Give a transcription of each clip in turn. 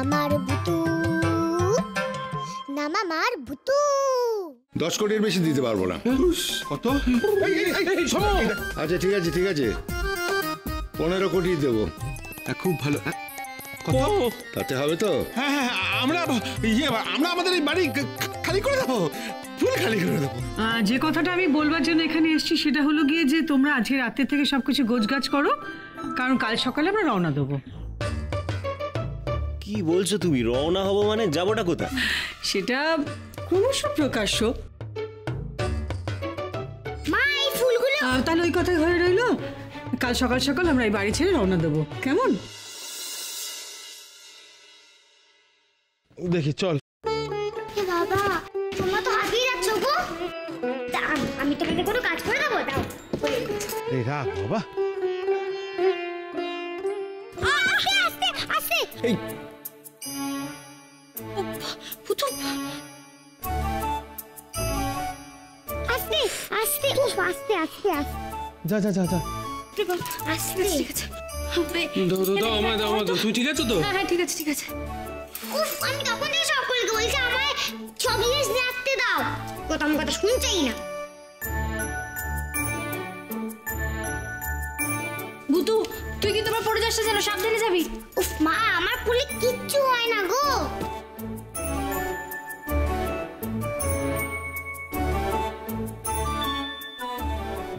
মামার ভুতু, না মামার ভুতু। 10 কোটির বেশি দিতে পারবো না। কত? আচ্ছা ঠিক আছে ঠিক আছে, 15 কোটি দেবো। খুব ভালো। কত? তাতে হবে তো? হ্যাঁ হ্যাঁ, আমরা আমাদের এই বাড়ি খালি করে দেবো, পুরো খালি করে দেবো। যে কথাটা আমি বলবার জন্য এখানে এসেছি সেটা হলো গিয়ে যে তোমরা আজকে রাতে থেকে সবকিছু গোছগাছ করো, কারণ কাল সকালে আমরা রওনা দেবো। কি বলছো তুমি? রওনা হবো মানে? যাবোটা কোথায়? সেটা ক্রমশ প্রকাশ্য। মা এই ফুলগুলো। তাহলে ওই কথাই হয়ে রইলো, কাল সকাল সকাল আমরা এই বাড়ি ছেড়ে রওনা দেবো, কেমন? দেখি চল। বাবা তোমরা তো হারিয়ে যাচ্ছ গো। আমি তোমাকে কোনো কাজ করে দেবো, দাও। এই রাখ বাবা। আস্তে আস্তে আস্তে। এই ভুতু, আস্তে আস্তে আস্তে আস্তে আস্তে। যা যা যা যা। আস্তে। ঠিক আছে। দাও আমায় দাও। তুই ঠিক আছো তো? হ্যাঁ ঠিক আছে ঠিক আছে। উফ, আমি তখন থেকে সকলকে বলছি আমায় সব জিনিস রাখতে দাও, কথা আমার কথা শুনছেই না। ভুতু, তুই কিন্তু আবার পড়ে যাস যেন, সাবধানে যাবি। উফ মা, আমার পুলে কিচ্ছু হয় না গো।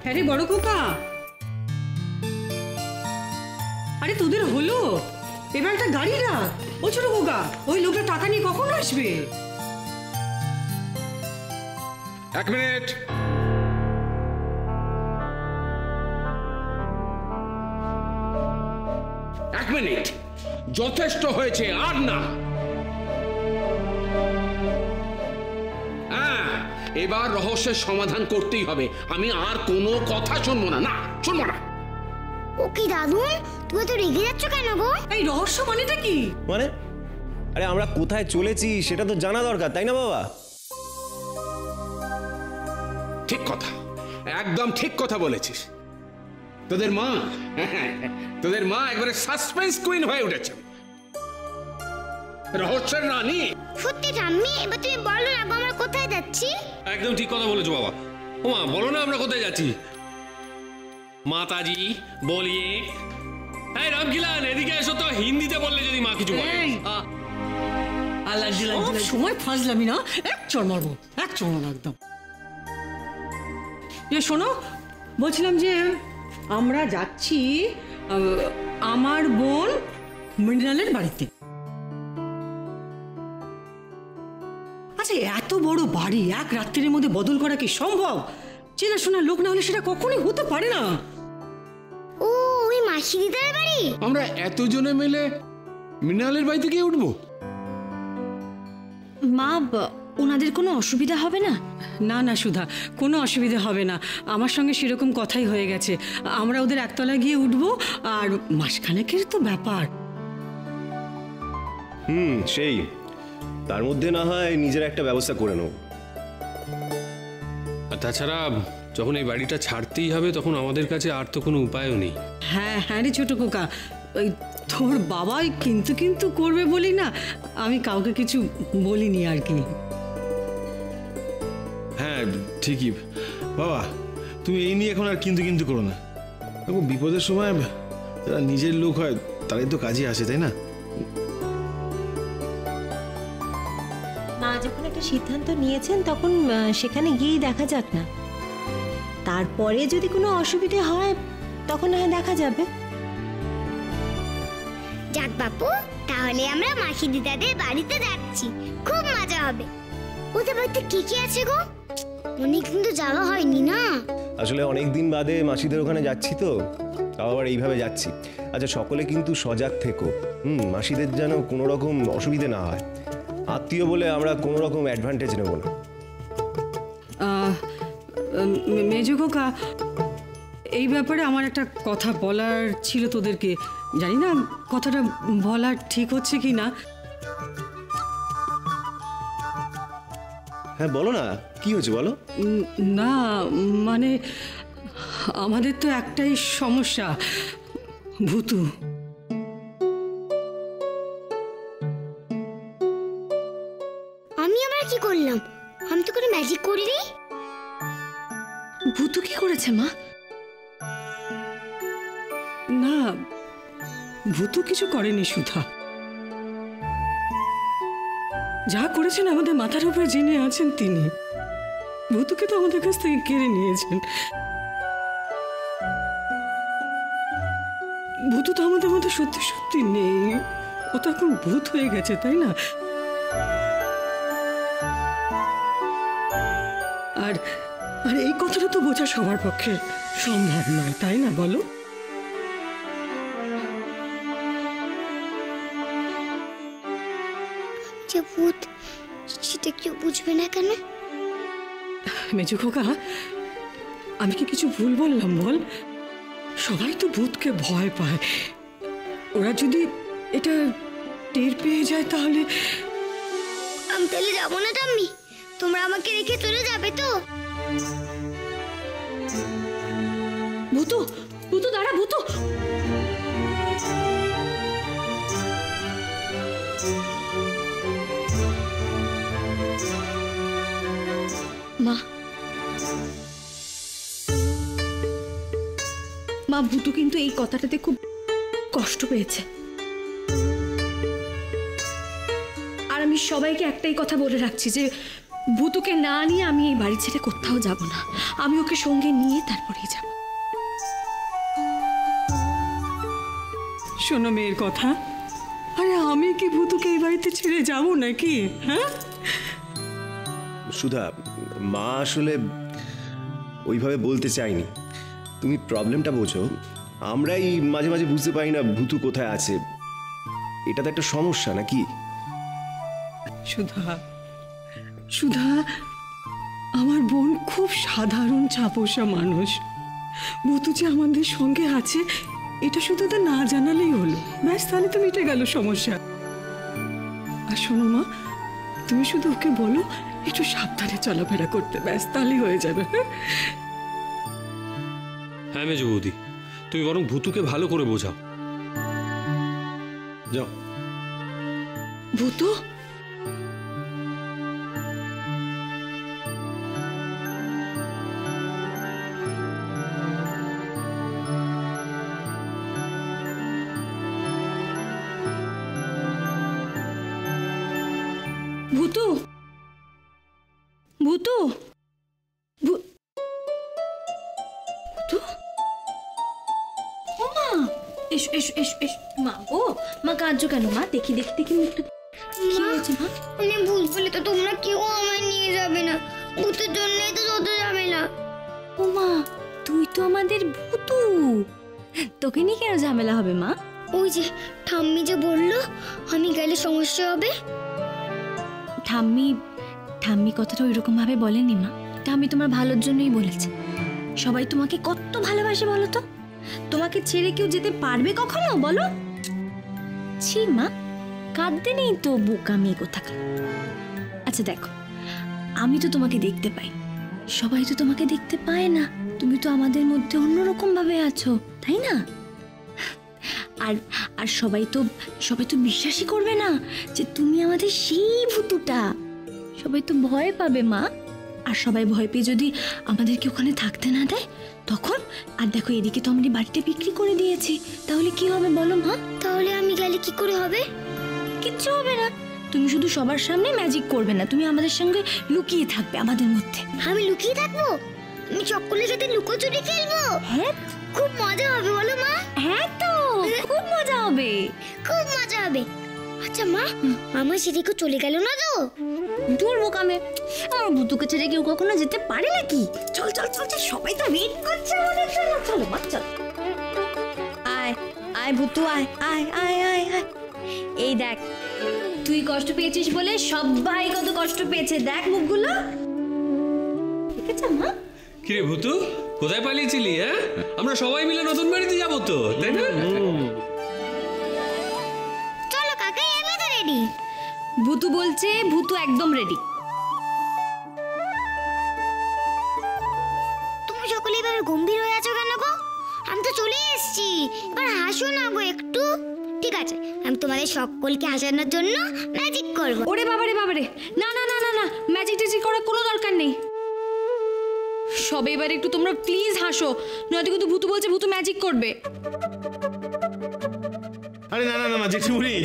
হ্যাঁ রে বড় খোকা, আরে তোদের হলো, এবার একটা গাড়ি রাখ। ও ছোট খোকা, ওই লোকটা টাকা নিয়ে কখন আসবে? 1 মিনিট। যথেষ্ট হয়েছে, আর না। হ্যাঁ, এবার রহস্যের সমাধান করতেই হবে। আমি আর কোনো কথা শুনবো না, না শুনবো না। ও কি দাদুন, তুমি তো রেগে যাচ্ছ কেন গো? এই রহস্য মানেটা কি? মানে আরে আমরা কোথায় চলেছি সেটা তো জানা দরকার, তাই না বাবা? ঠিক কথা, একদম ঠিক কথা বলেছিস। তোদের মা একবারে সাসপেন্স কুইন হয়ে উঠেছে, রহস্যের রানী। সত্যি ঠাম্মি, এবার তুমি বলো না গো আমরা কোথায় যাচ্ছি? একদম ঠিক কথা বলেছো বাবা। ও মা, বলো না আমরা কোথায় যাচ্ছি। মাতাজি বলিয়ে। এই রামকিলান, এদিকে এসো তো। হিন্দিতে বললে যদি মা কিছু বলে। সময় ফাজলামি না, এক চড় মারবো, এক চড় মারবো একদম। শোনো, বলছিলাম যে আমরা যাচ্ছি আমার বোন মৃণালের বাড়িতে। আচ্ছা, এত বড় বাড়ি এক রাত্রির মধ্যে বদল করা কি সম্ভব? চেনাশোনা লোক না হলে সেটা কখনোই হতে পারে না। ও, ওই মাসি দিদার বাড়ি? আমরা এতজনে মিলে মৃণালের বাড়িতে গিয়ে উঠবো? মা, ওনাদের কোনো অসুবিধা হবে না? না না সুধা, কোনো অসুবিধা হবে না। আমার সঙ্গে সেরকম কথাই হয়ে গেছে। আমরা ওদের একতলায় গিয়ে উঠবো, আর মাসখানেকের তো ব্যাপার। সেই তার মধ্যে না হয় নিজের একটা ব্যবস্থা করে নেব। আর তাছাড়া যখন এই বাড়িটা ছাড়তেই হবে, তখন আমাদের কাছে আর তো কোনো উপায়ও নেই। হ্যাঁ হ্যাঁ রে ছোট খোকা, ওই তোর বাবাই কিন্তু কিন্তু করবে বলি না, আমি কাউকে কিছু বলিনি আর কি। হ্যাঁ ঠিকই বাবা, তুমি এই নিয়ে এখন আর কিন্তু কিন্তু করো না। দেখো, বিপদের সময় যারা নিজের লোক হয় তারাই তো কাজে আসে, তাই না? মা যখন একটা সিদ্ধান্ত নিয়েছেন তখন সেখানে গিয়েই দেখা যাক না। তারপরে যদি কোনো অসুবিধে হয় তখন না হয় দেখা যাবে। যাক বাপু, তাহলে আমরা মাসি দিদাদের বাড়িতে যাচ্ছি, খুব মজা হবে। ওদের বাড়িতে কি কি আছে গো? অনেক কিন্তু যাওয়া হয়নি না। আসলে অনেক দিন বাদে মাসিদের ওখানে যাচ্ছি তো, তাও আবার এইভাবে যাচ্ছি। আচ্ছা, সকলে কিন্তু সজাগ থেকো। মাসিদের যেন কোনো রকম অসুবিধে না হয়। আত্মীয় বলে আমরা কোনো রকম অ্যাডভান্টেজ নেব না। মেজো খোকা, এই ব্যাপারে আমার একটা কথা বলার ছিল তোদেরকে। জানি না কথাটা বলা ঠিক হচ্ছে কি না। হ্যাঁ বলো না, কি হয়েছে বলো। না মানে আমাদের তো একটাই সমস্যা, ভূতু। আবার কি করলাম? আমি তো কোনো ম্যাজিক করিনি। ভূতু কি করেছে মা? না, ভূতু কিছু করেনি সুধা। যা করেছেন আমাদের মাথার উপরে যিনি আছেন তিনি। ভূতুকে তো আমাদের কাছ থেকে কেড়ে নিয়েছেন। ভূতু তো আমাদের মধ্যে সত্যি সত্যি নেই, ও তো এখন ভূত হয়ে গেছে, তাই না? আর আর এই কথাটা তো বোঝা সবার পক্ষে সম্ভব নয়, তাই না বলো? যে ভূত, সেটা কেউ বুঝবে না কেন? মেজু খোকা, আমি কি কিছু ভুল বললাম বল? সবাই তো ভূতকে ভয় পায়। ওরা যদি এটা টের পেয়ে যায় তাহলে। আমি তাহলে যাবো না ঠাম্মি? তোমরা আমাকে রেখে চলে যাবে তো? ভূতু, ভূতু দাঁড়া, ভূতু। মা, মা ভূতু কিন্তু এই কথাটাতে খুব কষ্ট পেয়েছে। আর আমি সবাইকে একটাই কথা বলে রাখছি যে ভূতুকে না নিয়ে আমি এই বাড়ি ছেড়ে কোথাও যাব না। আমি ওকে সঙ্গে নিয়ে তারপরেই যাব। শোনো মেয়ের কথা, আরে আমি কি ভূতুকে এই বাড়িতে ছেড়ে যাব নাকি? হ্যাঁ সুধা, মা আসলে ওইভাবে বলতে চাইনি। তুমি প্রবলেমটা বোঝো। আমরাই মাঝে মাঝে বুঝতে পারি না ভূতু কোথায় আছে। এটা তো একটা সমস্যা নাকি? সুধা, সুধা, আমার বোন খুব সাধারণ ছাপোষা মানুষ। ভূতু যে আমাদের সঙ্গে আছে এটা শুধু তো না জানালেই হলো, ব্যাস, তাহলে তো মিটে গেল সমস্যা। আর শোনো মা, তুমি শুধু ওকে বলো একটু সাবধানে চলাফেরা করতে, ব্যাস, তাহলেই হয়ে যাবে। হ্যাঁ মেজো বৌদি, তুমি বরং ভূতুকে ভালো করে বোঝাও। যাও। ভূতু, ভূতু, ভূতু, ভূতু, ও মা, এসো এসো এসো এসো। মা গো, মা কাঁদছো কেন? মা দেখি দেখি দেখি মুখটা। কি হয়েছে মা? আমি ভূত বলে তো তোমরা কেউ আমায় নিয়ে যাবে না। ভূতের জন্যই তো যত ঝামেলা। ও মা, তুই তো আমাদের ভূতু, তোকে নিয়ে কেন ঝামেলা হবে মা? ওই যে ঠাম্মি যে বললো আমি গেলে সমস্যা হবে। ঠাম্মি, ঠাম্মি কথাটা ওইরকম ভাবে বলেনি মা। ঠাম্মি তোমার ভালোর জন্যই বলেছে। সবাই তোমাকে কত ভালোবাসে বলো তো। তোমাকে ছেড়ে কেউ যেতে পারবে কখনো বলো? ছি মা, কাঁদতে নেই তো, বোকামি কোথাকার। আচ্ছা দেখো, আমি তো তোমাকে দেখতে পাই, সবাই তো তোমাকে দেখতে পায় না। তুমি তো আমাদের মধ্যে অন্যরকম ভাবে আছো, তাই না? আর আর সবাই তো বিশ্বাসই করবে না যে তুমি আমাদের সেই ভূতুটা। সবাই তো ভয় পাবে মা। আর সবাই ভয় পেয়ে যদি আমাদেরকে ওখানে থাকতে না দেয় তখন? আর দেখো, এদিকে তো আমরা বাড়িটা বিক্রি করে দিয়েছি, তাহলে কি হবে বলো মা? তাহলে আমি গেলে কি করে হবে? কিচ্ছু হবে না। তুমি শুধু সবার সামনে ম্যাজিক করবে না, তুমি আমাদের সঙ্গে লুকিয়ে থাকবে আমাদের মধ্যে। আমি লুকিয়ে থাকবো? আমি চক্কলের সাথে লুকোচুরি খেলবো? হ্যাঁ, খুব মজা হবে বলো মা? হ্যাঁ তো, খুব মজা হবে, খুব মজা হবে। আচ্ছা মা, আমার সেদিকে চলে গেল না তো? দূর বোকামে, আমার ভূতুকে ছেড়ে কেউ কখনো যেতে পারে নাকি? চল চল চল চল, সবাই তো ওয়েট করছে আমাদের জন্য। চলো মা, চল। আয় আয় ভূতু, আয় আয় আয় আয় আয়। এই দেখ, তুই কষ্ট পেয়েছিস বলে সবাই কত কষ্ট পেয়েছে, দেখ মুখগুলো। ঠিক আছে মা? কিরে ভূতু, কোথায় পালিয়েছিলি? হ্যাঁ, আমরা সবাই মিলে নতুন বাড়িতে যাবো তো, তাই না? চলো কাকাই, আমি তো রেডি। ভূতু বলছে ভূতু একদম রেডি। তুমি সকলে এভাবে গম্ভীর হয়ে আছো কেন গো? আমি তো চলে এসেছি, এবার হাসো না গো একটু। ঠিক ঠিক আছে, আমি তোমাদের সকলকে হাসানোর জন্য ম্যাজিক করব। ওরে বাবারে বাবারে, না না না না না, ম্যাজিক ট্যাজিক করার কোনো দরকার নেই। সবে এবার একটু তোমরা প্লিজ হাসো, নয়তো কিন্তু ভূতু বলছে ভূতু ম্যাজিক করবে। আরে না না না না,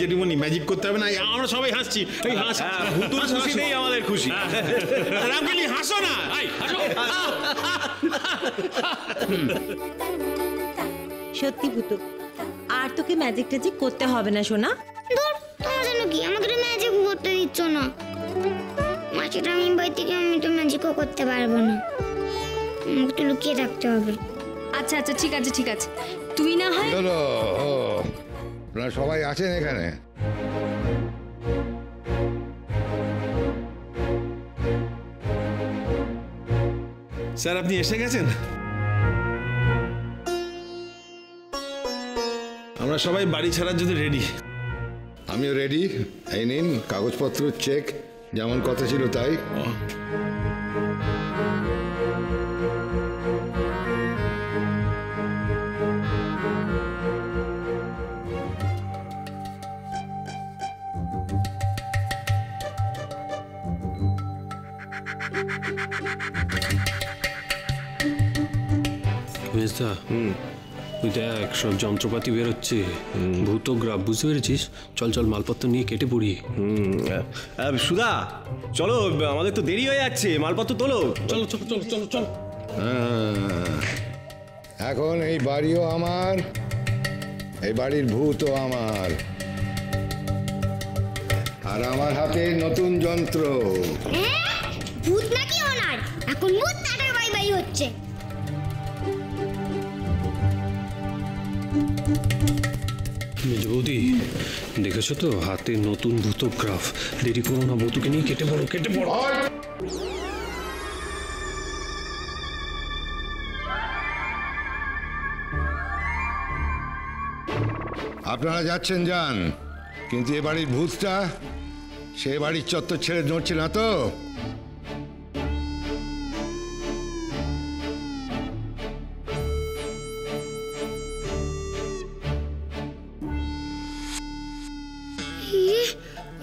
জেঠিমণি ম্যাজিক করতে হবে না, আমরা সবাই হাসছি। এই হাস, ভূতুর খুশিতেই আমাদের খুশি। রামকেলি হাসো না, হাসো। সত্যি ভূতু, আর তোকে ম্যাজিক ট্যাজিক করতে হবে না সোনা। ধর, তোমার জন্য কি আমাকে তো ম্যাজিক করতে দিচ্ছ না। মাসিটা আমি বাড়ি থেকে আমি তো ম্যাজিকও করতে পারবো না, আমাকে তো লুকিয়ে থাকতে হবে। আচ্ছা আচ্ছা, ঠিক আছে ঠিক আছে, তুই না হয় চলো, আপনারা সবাই আছেন এখানে? স্যার আপনি এসে গেছেন? আমরা সবাই বাড়ি ছাড়ার জন্য রেডি। আমিও রেডি। এই নিন কাগজপত্র, চেক, যেমন কথা ছিল তাই। মেজদা, ওই দেখ সব যন্ত্রপাতি বেরোচ্ছে, ভূতগ্রাফ, বুঝতে পেরেছিস? চল চল মালপত্র নিয়ে কেটে পড়ি। সুধা চলো, আমাদের তো দেরি হয়ে যাচ্ছে, মালপত্র তোলো। চলো চলো চলো চলো চলো। এখন এই বাড়িও আমার, এই বাড়ির ভূতও আমার, আর আমার হাতে নতুন যন্ত্র। ভূত নাকি ওনার? এখন ভূত টাটার বাই বাই হচ্ছে। বৌদি, দেখেছো তো হাতে নতুন ভূতগ্রাফ। দেরি করো না, ভূতুকে নিয়ে কেটে পড়ো, কেটে পড়ো। আপনারা যাচ্ছেন যান, কিন্তু এ বাড়ির ভূতটা সে বাড়ির চত্বর ছেড়ে নড়ছে না তো?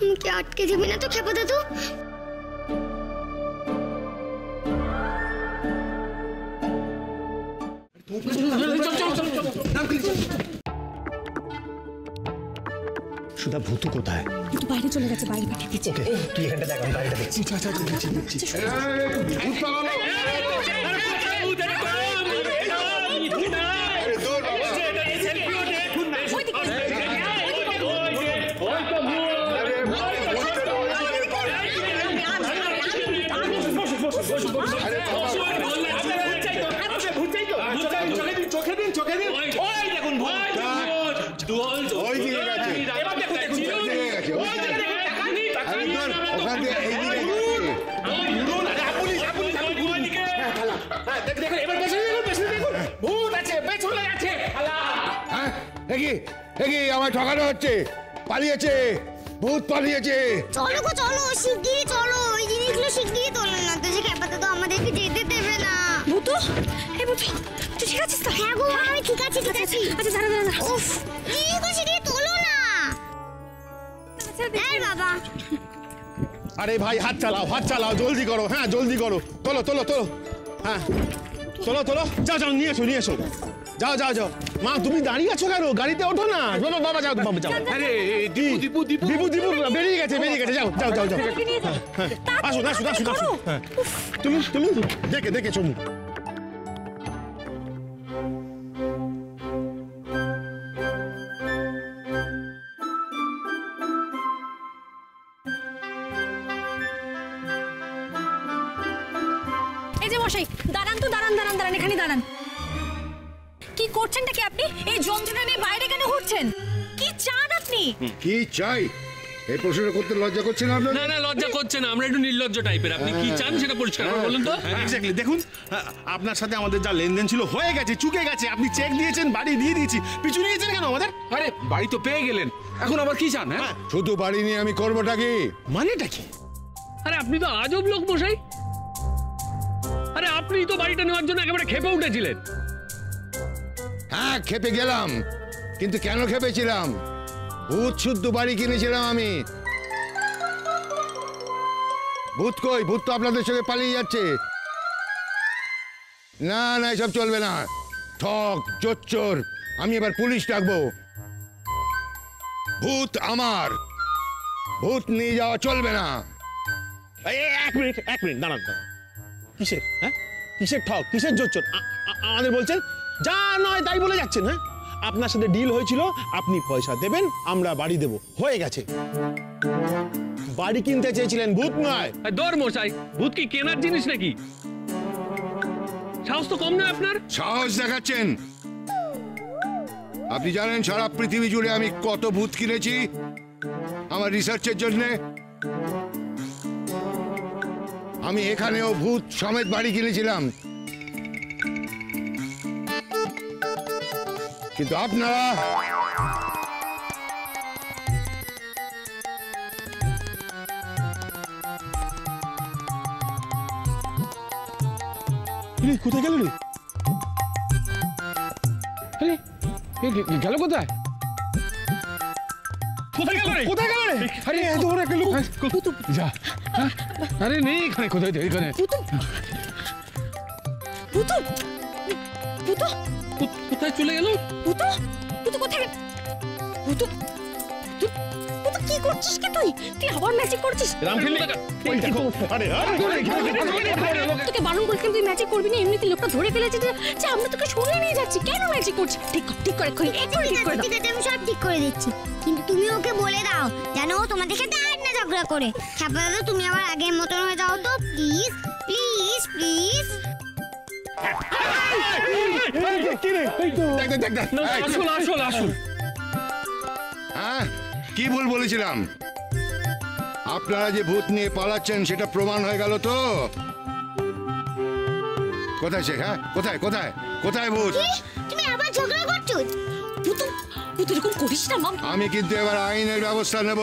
আমাকে আটকে দেবে না তো খেপা দাদু? সুধা, ভূতু কোথায়? একটু বাইরে চলে গেছে, বাইরে পাঠিয়ে দিচ্ছে। তুই এখানটা দেখ, আমি বাইরেটা দেখছি। আমায় ঠকানো হচ্ছে, পালিয়েছে, ভূত পালিয়েছে। চলো গো চলো, শিগগিরই চলো, ওই জিনিসগুলো শিগগিরই তোলো না তো, যে খেপা দাদু আমাদেরকে যেতে দেবে না। ভূতু, এই ভূতু, তুই ঠিক আছিস তো? হ্যাঁ গো, আমি ঠিক আছি ঠিক আছি। আচ্ছা দাঁড়া দাঁড়া। উফ, জিনিসগুলো শিগগিরই তোলো না। এই বাবা, আরে ভাই, হাত চালাও, জলদি করো। হ্যাঁ জলদি করো, তোলো তোলো তোলো। হ্যাঁ তোলো তোলো, যাও যাও, নিয়ে এসো। যাও যাও যাও। মা তুমি দাঁড়িয়ে আছো কেন? গাড়িতে ওঠো না। বাবা যাও, বাবা যাও। আরে দীপু বেরিয়ে গেছে। যাও। আসো। হ্যাঁ তুমি দেখে চমু। এই যে মশাই, দাঁড়ান, এখানে দাঁড়ান। কি করছেনটা কি আপনি? এই যন্ত্রণা নিয়ে বাইরে কেন ঘুরছেন? কি চান আপনি? কি চাই এই প্রশ্নটা করতে লজ্জা করছে না আপনার? না লজ্জা করছে না, আমরা একটু নির্লজ্জ টাইপের। আপনি কি চান সেটা পরিষ্কার করে বলুন তো। এক্স্যাক্টলি, দেখুন আপনার সাথে আমাদের যা লেনদেন ছিল হয়ে গেছে, চুকে গেছে। আপনি চেক দিয়েছেন, বাড়ি দিয়ে দিয়েছি, পিছু নিয়েছেন কেন আমাদের? আরে বাড়ি তো পেয়ে গেলেন, এখন আবার কি চান? হ্যাঁ শুধু বাড়ি নিয়ে আমি করবোটা কি? মানেটা কি? আরে আপনি তো আজব লোক মশাই। আরে আপনি তো বাড়িটা নেওয়ার জন্য একেবারে খেপে উঠেছিলেন। হ্যাঁ খেপে গেলাম, কিন্তু কেন খেপেছিলাম ভূত শুদ্ধ বাড়ি কিনেছিলাম আমি। ভূত কই? ভূত তো আপনাদের সঙ্গে পালিয়ে যাচ্ছে। না না, এসব চলবে না। ঠক চোর, আমি এবার পুলিশ ডাকবো। ভূত আমার, ভূত নিয়ে যাওয়া চলবে না। এক মিনিট দাঁড়ান। কিসের কিসের ঠক, কিসের জোচ্চর? আমাদের বলছেন যা নয় তাই বলে যাচ্ছেন। হ্যাঁ, আপনার সাথে ডিল হয়েছিল, আপনি পয়সা দেবেন, আমরা বাড়ি দেব, হয়ে গেছে। বাড়ি কিনতে চেয়েছিলেন, ভূত নয়। দর মশাই, ভূত কি কেনার জিনিস নাকি? সাহস তো কম না আপনার। সাহস দেখাচ্ছেন? আপনি জানেন সারা পৃথিবী জুড়ে আমি কত ভূত কিনেছি আমার রিসার্চের জন্য। আমি এখানেও ভূত সমেত বাড়ি কিনেছিলাম, কিন্তু আপনারা কোথায় গেল রে? গেল কোথায়? কোথায় গেল রে? আরে এত বড় একটা লোক। যা, আরে নেই এখানে। কোথায়? এখানে কোথায় চলে গেল? কি করছিস কি তুই? তুই আবার ম্যাজিক করছিস? তোকে বারণ করছিলাম তুই ম্যাজিক করবি না, এমনিতে লোকটা ধরে ফেলেছে যে আমরা তোকে সরিয়ে নিয়ে যাচ্ছি। কেন ম্যাজিক করছিস? ঠিক করে আমি সব ঠিক করে দিচ্ছি, কিন্তু তুমি ওকে বলে দাও যেন ও তোমাদের সাথে আর না ঝগড়া করে। ছাপা দাদু, তুমি আবার আগের মতন হয়ে যাও তো, প্লিজ প্লিজ প্লিজ। আসল হ্যাঁ, কি ভুল বলেছিলাম? আপনারা যে ভূত নিয়ে পালাচ্ছেন সেটা প্রমাণ হয়ে গেল তো। কোথায় সে? হ্যাঁ, কোথায় কোথায় কোথায় ভূত? তুমি আবার ঝগড়া করছো? তুই এরকম করিস না মাম। আমি কিন্তু এবার আইনের ব্যবস্থা নেব,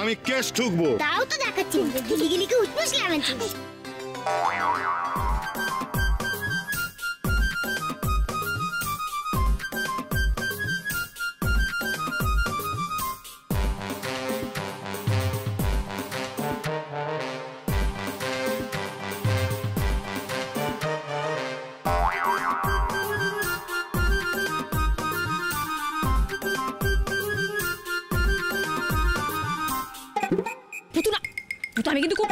আমি কেস ঠুকবো। তাও তো দেখাচ্ছি, গিলি গিলিকে উঠবস লাগাচ্ছিস। আমি কিন্তু খুব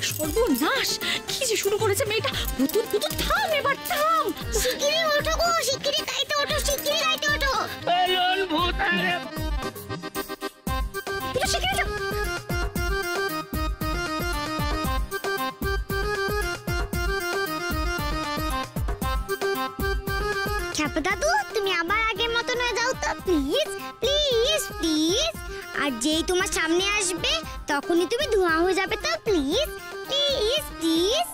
সর্বনাশ, কি যে শুরু করেছে মেয়েটা। পুতুল থাম, এবার থাম। শিগগিরই ওঠো গো, শিগগিরই গাইতে ওঠো, শিগগিরই গাইতে ওঠো। ভূত শিগগিরই যাও। ছাপা দাদু, তুমি আবার আগের মতন হয়ে যাও তো, প্লিজ প্লিজ প্লিজ। আর যেই তোমার সামনে আসবে তখনই তুমি ধোঁয়া হয়ে যাবে তো, প্লিজ প্লিজ প্লিজ।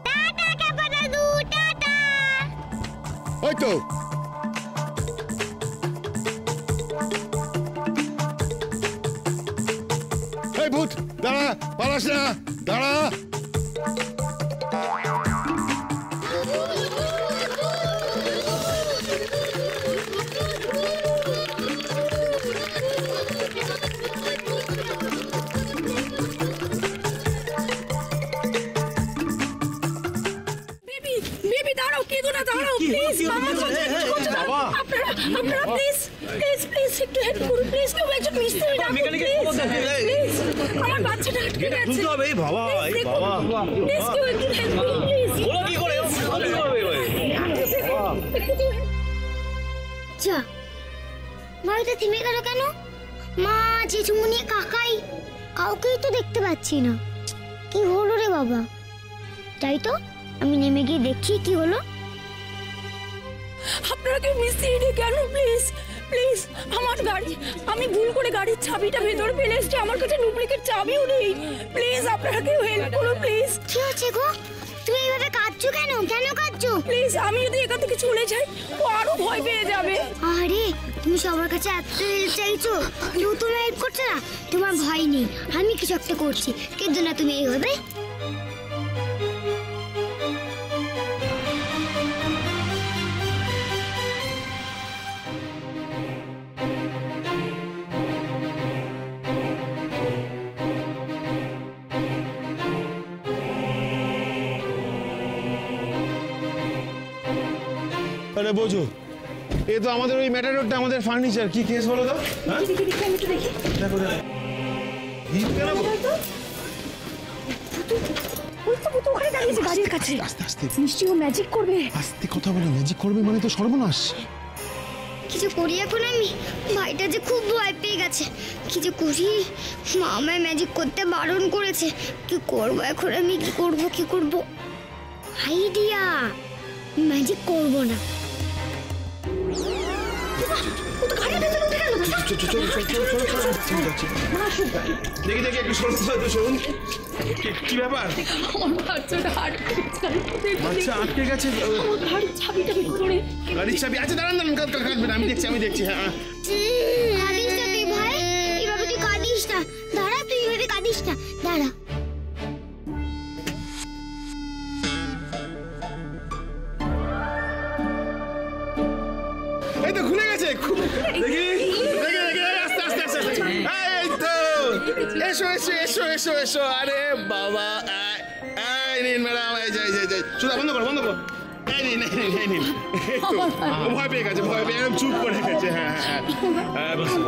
টাটা ছাপা দাদু, টাটা। ওই তো এই ভূত, দাঁড়া, পালাস না, দাঁড়া। বেবি দাঁড়াও, কেঁদো না, দাঁড়াও প্লিজ। আপনারা প্লিজ প্লিজ প্লিজ একটু হেল্প করুন প্লিজ। কেউ একজন মিস্ত্রি ডাকুন প্লিজ। আমার বাচ্চাটা আটকে গেছে। প্লিজ কেউ একটু হেল্প করুন প্লিজ। যা, বাড়িটা থেমে গেল কেন? মা, জেঠুমনি, কাকাই, কাউকেই তো দেখতে পাচ্ছি না। কি হলো রে বাবা? তাই তো, আমি নেমে গিয়ে দেখি কি হলো। আপনারা কেউ মিস্ত্রি ডেকে আনুন প্লিজ প্লিজ আমার গাড়ি, আমি ভুল করে গাড়ির চাবিটা ভেতরে ফেলে এসেছি, আমার কাছে ডুপ্লিকেট চাবিও নেই। প্লিজ আপনারা কেউ হেল্প করুন প্লিজ। কি হচ্ছে গো? তুমি এইভাবে কাঁদছো কেন? কেন কাঁদছো? প্লিজ, আমি যদি এখান থেকে চলে যাই ও আরো ভয় পেয়ে যাবে। আরে তুমি সবার কাছে এত হেল্প চাইছো, কেউ তোমার হেল্প করছে না, তোমার ভয় নেই, আমি কিছু একটা করছি, কিন্তু না তুমি এইভাবে। আরে বোঝো, এ তো আমাদের ওই ম্যাটাডোরটা, আমাদের ফার্নিচার। কি কেস বলো তো? হ্যাঁ? দেখি দেখি, আমি একটু দেখি। দেখো দেখো। হিট কেন গো? ওই তো ভূত ওখানে দাঁড়িয়েছে গাড়ির কাছে। আস্তে আস্তে নিশ্চয়ই ও ম্যাজিক করবে। আস্তে কথা বলো, ম্যাজিক করবে মানে তো সর্বনাশ। কিছু করি এখন আমি, ভাইটা যে খুব ভয় পেয়ে গেছে, কিছু করি। মা আমায় ম্যাজিক করতে বারণ করেছে, কি করবো এখন আমি? কি করব? আইডিয়া, ম্যাজিক করব না। দেখি দেখি একটু সরুন। কি ব্যাপার? আমার বাচ্চাটা বাচ্চা আটকে গেছে গাড়ির চাবিটা ভেতরে। গাড়ির চাবি। আচ্ছা দাঁড়ান দাঁড়ান, কাটবেন, আমি দেখছি। হ্যাঁ কাঁদিস না তুই ভাই, এভাবে তুই কাঁদিস না। দাঁড়া, তুই এভাবে কাঁদিস না, দাঁড়া। এই তো খুলে গেছে। দেখি আস্তে আস্তে আস্তে। এই তো, এসো। আরে বাবা, এই নিন ম্যাডাম, এই যাই। শুধু বন্ধ করো। এই নিন। ভয় পেয়ে গেছে, চুপ করে গেছে। হ্যাঁ, বসো।